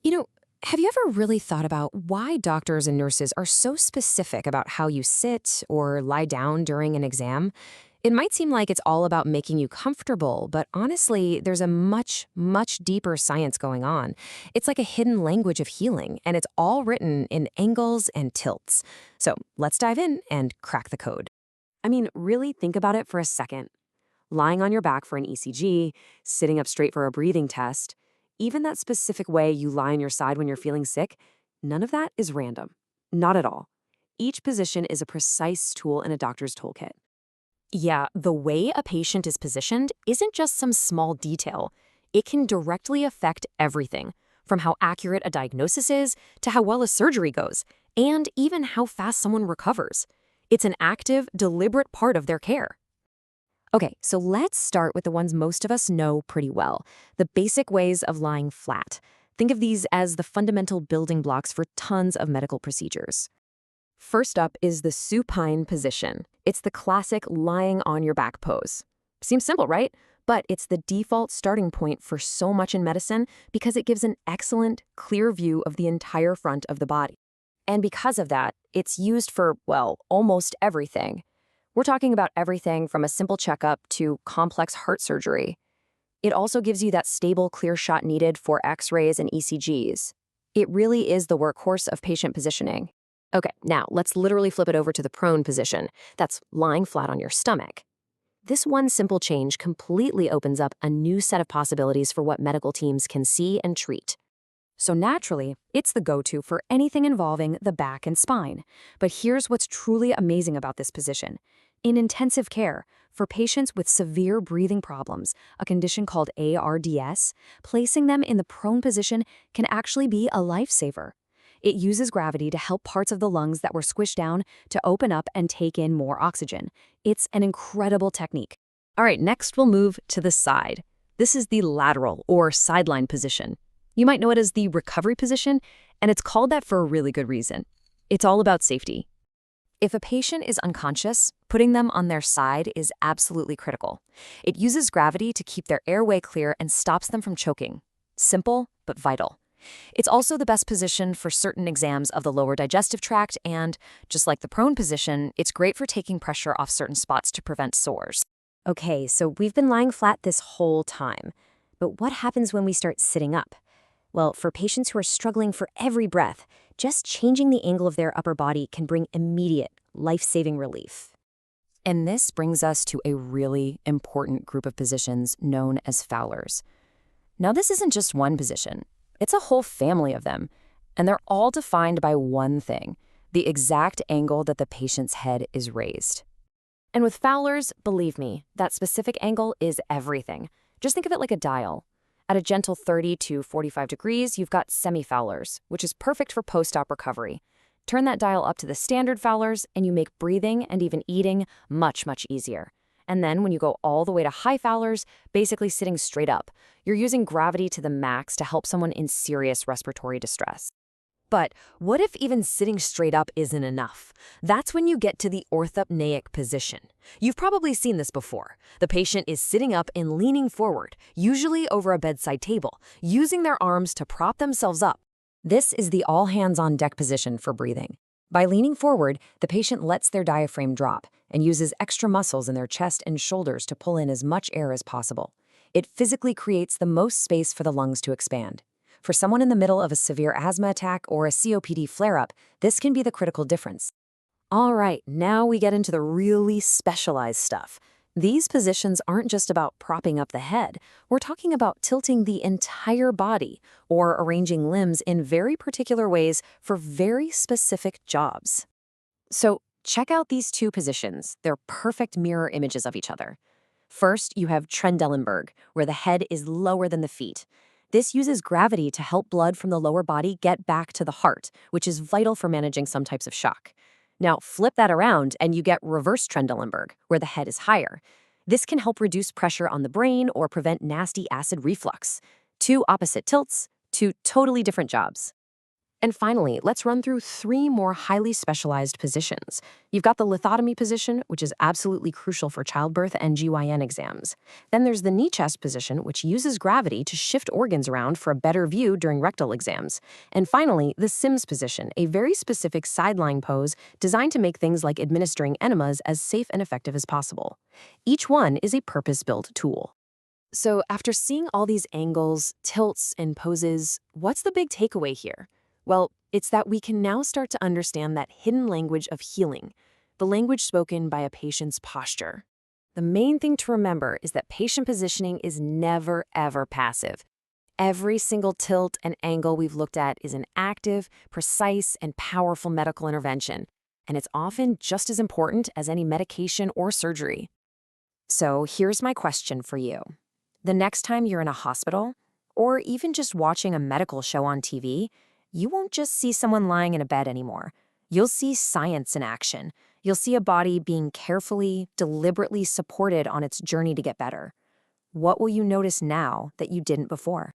You know, have you ever really thought about why doctors and nurses are so specific about how you sit or lie down during an exam? It might seem like it's all about making you comfortable, but honestly, there's a much, much deeper science going on. It's like a hidden language of healing, and it's all written in angles and tilts. So let's dive in and crack the code. I mean, really think about it for a second. Lying on your back for an ECG, sitting up straight for a breathing test, even that specific way you lie on your side when you're feeling sick, none of that is random. Not at all. Each position is a precise tool in a doctor's toolkit. Yeah, the way a patient is positioned isn't just some small detail. It can directly affect everything, from how accurate a diagnosis is to how well a surgery goes, and even how fast someone recovers. It's an active, deliberate part of their care. Okay, so let's start with the ones most of us know pretty well, the basic ways of lying flat. Think of these as the fundamental building blocks for tons of medical procedures. First up is the supine position. It's the classic lying on your back pose. Seems simple, right? But it's the default starting point for so much in medicine because it gives an excellent, clear view of the entire front of the body. And because of that, it's used for, well, almost everything. We're talking about everything from a simple checkup to complex heart surgery. It also gives you that stable, clear shot needed for X-rays and ECGs. It really is the workhorse of patient positioning. Okay, now let's literally flip it over to the prone position. That's lying flat on your stomach. This one simple change completely opens up a new set of possibilities for what medical teams can see and treat. So naturally, it's the go-to for anything involving the back and spine. But here's what's truly amazing about this position. In intensive care, for patients with severe breathing problems, a condition called ARDS, placing them in the prone position can actually be a lifesaver. It uses gravity to help parts of the lungs that were squished down to open up and take in more oxygen. It's an incredible technique. All right, next we'll move to the side. This is the lateral or sideline position. You might know it as the recovery position, and it's called that for a really good reason. It's all about safety. If a patient is unconscious, putting them on their side is absolutely critical. It uses gravity to keep their airway clear and stops them from choking. Simple, but vital. It's also the best position for certain exams of the lower digestive tract, and just like the prone position, it's great for taking pressure off certain spots to prevent sores. Okay, so we've been lying flat this whole time. But what happens when we start sitting up? Well, for patients who are struggling for every breath, just changing the angle of their upper body can bring immediate, life-saving relief. And this brings us to a really important group of positions known as Fowlers. Now, this isn't just one position. It's a whole family of them, and they're all defined by one thing, the exact angle that the patient's head is raised. And with Fowlers, believe me, that specific angle is everything. Just think of it like a dial. At a gentle 30 to 45 degrees, you've got Semi-Fowlers, which is perfect for post-op recovery. Turn that dial up to the standard Fowlers, and you make breathing and even eating much, much easier. And then when you go all the way to high Fowlers, basically sitting straight up, you're using gravity to the max to help someone in serious respiratory distress. But what if even sitting straight up isn't enough? That's when you get to the orthopneic position. You've probably seen this before. The patient is sitting up and leaning forward, usually over a bedside table, using their arms to prop themselves up. This is the all-hands-on-deck position for breathing. By leaning forward, the patient lets their diaphragm drop and uses extra muscles in their chest and shoulders to pull in as much air as possible. It physically creates the most space for the lungs to expand. For someone in the middle of a severe asthma attack or a COPD flare-up, this can be the critical difference. All right, now we get into the really specialized stuff. These positions aren't just about propping up the head. We're talking about tilting the entire body or arranging limbs in very particular ways for very specific jobs. So check out these two positions. They're perfect mirror images of each other. First, you have Trendelenburg, where the head is lower than the feet. This uses gravity to help blood from the lower body get back to the heart, which is vital for managing some types of shock. Now, flip that around and you get reverse Trendelenburg, where the head is higher. This can help reduce pressure on the brain or prevent nasty acid reflux. Two opposite tilts, two totally different jobs. And finally, let's run through 3 more highly specialized positions. You've got the lithotomy position, which is absolutely crucial for childbirth and GYN exams. Then there's the knee chest position, which uses gravity to shift organs around for a better view during rectal exams. And finally, the Sims position, a very specific sideline pose designed to make things like administering enemas as safe and effective as possible. Each one is a purpose-built tool. So after seeing all these angles, tilts, and poses, what's the big takeaway here? Well, it's that we can now start to understand that hidden language of healing, the language spoken by a patient's posture. The main thing to remember is that patient positioning is never, ever passive. Every single tilt and angle we've looked at is an active, precise, and powerful medical intervention, and it's often just as important as any medication or surgery. So here's my question for you. The next time you're in a hospital, or even just watching a medical show on TV, you won't just see someone lying in a bed anymore. You'll see science in action. You'll see a body being carefully, deliberately supported on its journey to get better. What will you notice now that you didn't before?